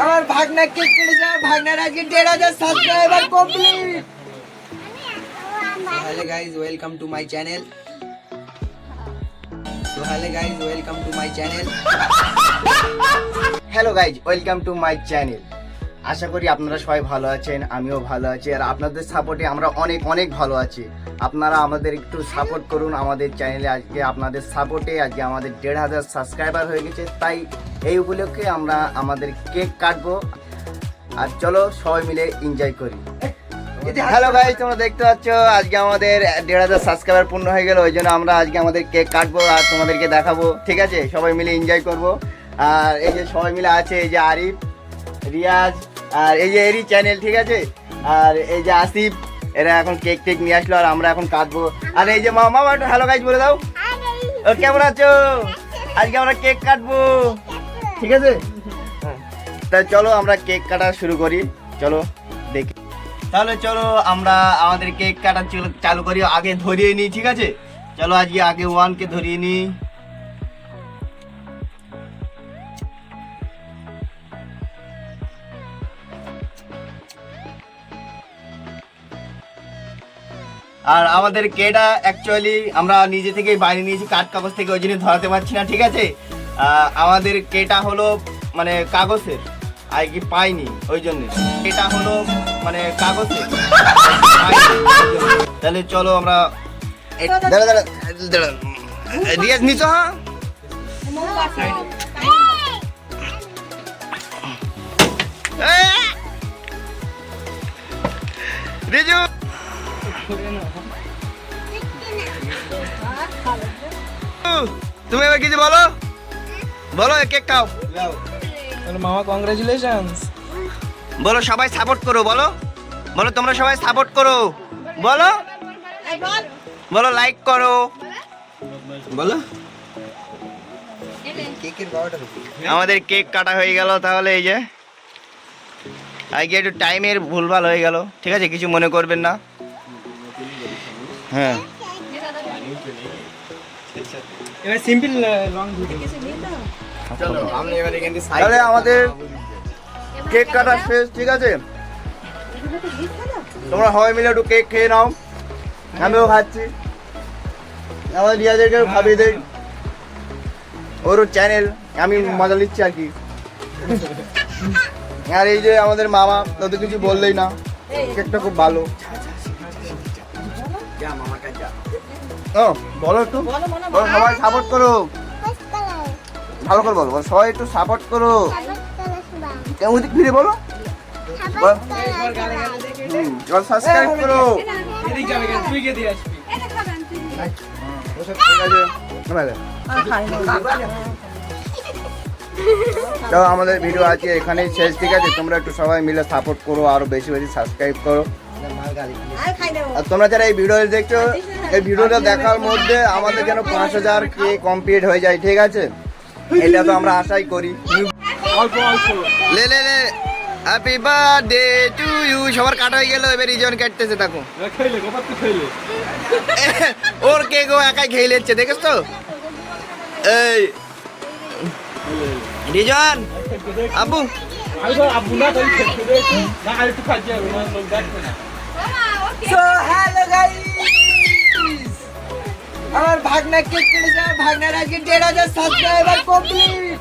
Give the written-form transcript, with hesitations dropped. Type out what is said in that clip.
আমার ভাগনা কেক কেটেছে, আমার ভাগনার আজকে 1,500 subscriber complete. Hello guys, welcome to my channel. Hello guys, welcome to my channel. আশা করি আপনারা সবাই ভালো আছেন, আমিও ভালো আছি। আর আপনাদের সাপোর্টে আমরা অনেক অনেক ভালো আছি। আপনারা আমাদের একটু সাপোর্ট করুন আমাদের চ্যানেলে। আজকে আপনাদের সাপোর্টে আজকে আমাদের 1,500 সাবস্ক্রাইবার হয়ে গেছে, তাই এই উপলক্ষে আমরা আমাদের কেক কাটবো। আর চলো সবাই মিলে এনজয় করি। হ্যালো গাইজ, তোমরা দেখতে পাচ্ছ আজকে আমাদের 1,500 সাবস্ক্রাইবার পূর্ণ হয়ে গেল, ওই জন্য আমরা আজকে আমাদের কেক কাটবো আর তোমাদেরকে দেখাবো। ঠিক আছে, সবাই মিলে এনজয় করবো। আর এই যে সবাই মিলে আছে, এই যে আরিফ, রিয়াজ, আর এই যে এরই চ্যানেল, ঠিক আছে। আর এই যে আসিফ, এরা এখন কেক টেক নিয়ে আসলো আর আমরা এখন কাটবো। আর এই যে মামা, একটু হ্যালো গাইজ বলে দাও। ও কেমন আছো? আজকে আমরা কেক কাটবো, ঠিক আছে। তাই চলো আমরা কেক কাটা শুরু করি, চলো দেখি। তাহলে চলো আমরা আমাদের কেক কাটা চালু করি। আগে ধরিয়ে নিই, ঠিক আছে। চলো আজকে আগে 1কে ধরিয়ে নিই। আর আমাদের কেটা অ্যাকচুয়ালি আমরা নিজে থেকেই বাইরে নিয়েছি কাঠ কাগজ থেকে, ওই জন্য ধরাতে পারছি না, ঠিক আছে। আমাদের কেটা হলো মানে কাগজের, আর কি পাইনি, ওই জন্য এটা হলো মানে কাগজের। তাহলে চলো আমরা রিয়াজ নিচো। হ্যাঁ রিজু, তুমি এবার কিছু বলো, বলো কেক খাও। মামা কংগ্রাচুলেশনস বলো, সবাই সাপোর্ট করো, বলো বলো তোমরা সবাই সাপোর্ট করো, বলো বলো লাইক করো, বলো। আমাদের কেক কাটা হয়ে গেল। তাহলে এই যে আজকে একটু টাইমের ভুলভাল হয়ে গেল, ঠিক আছে, কিছু মনে করবেন না। হ্যাঁ এবার সিম্পল লং ভিডিও। তাহলে আমাদের কেক কাটা শেষ, ঠিক আছে। তোমরা সবাই মিলে একটু কেক খেয়ে নাও, আমিও খাচ্ছি। আমার রিয়াজেরকে ভাবিয়ে দেয়, ওর চ্যানেল, আমি মজা নিচ্ছি আর কি। আর এই যে আমাদের মামা, তো কিছু বললেই না, কেকটা খুব ভালো। ও বলো একটু, সবাই সাপোর্ট করো, ভালো করে বলো, সবাই একটু সাপোর্ট করো। কেমন দিক ফিরে বলো, সাবস্ক্রাইব করো। তো আমাদের ভিডিও আছে এখানেই শেষ, ঠিক আছে। তোমরা একটু সবাই মিলে সাপোর্ট করো, আরো বেশি বেশি সাবস্ক্রাইব করো। আর তোমরা যারা এই ভিডিও দেখছো, এই ভিডিওটা দেখার মধ্যে আমাদের যেন 5,000 কমপ্লিট হয়ে যায়, ঠিক আছে। এটা তো আমরা আশাই করি। লে লে লে, হ্যাপি বার্থডে টু ইউ। সবার কাটা হয়ে গেল, এবার রিজন কাটতেছে, দেখো ওর কেক ও একাই খেয়ে নিচ্ছে, দেখেছ তো। এই রিজন আব্বু, সো হ্যালো গাইস, আমার ভাগনা কেক কেটেছে, আমার ভাগনার আজকে 1,500 সাবস্ক্রাইবার কমপ্লিট।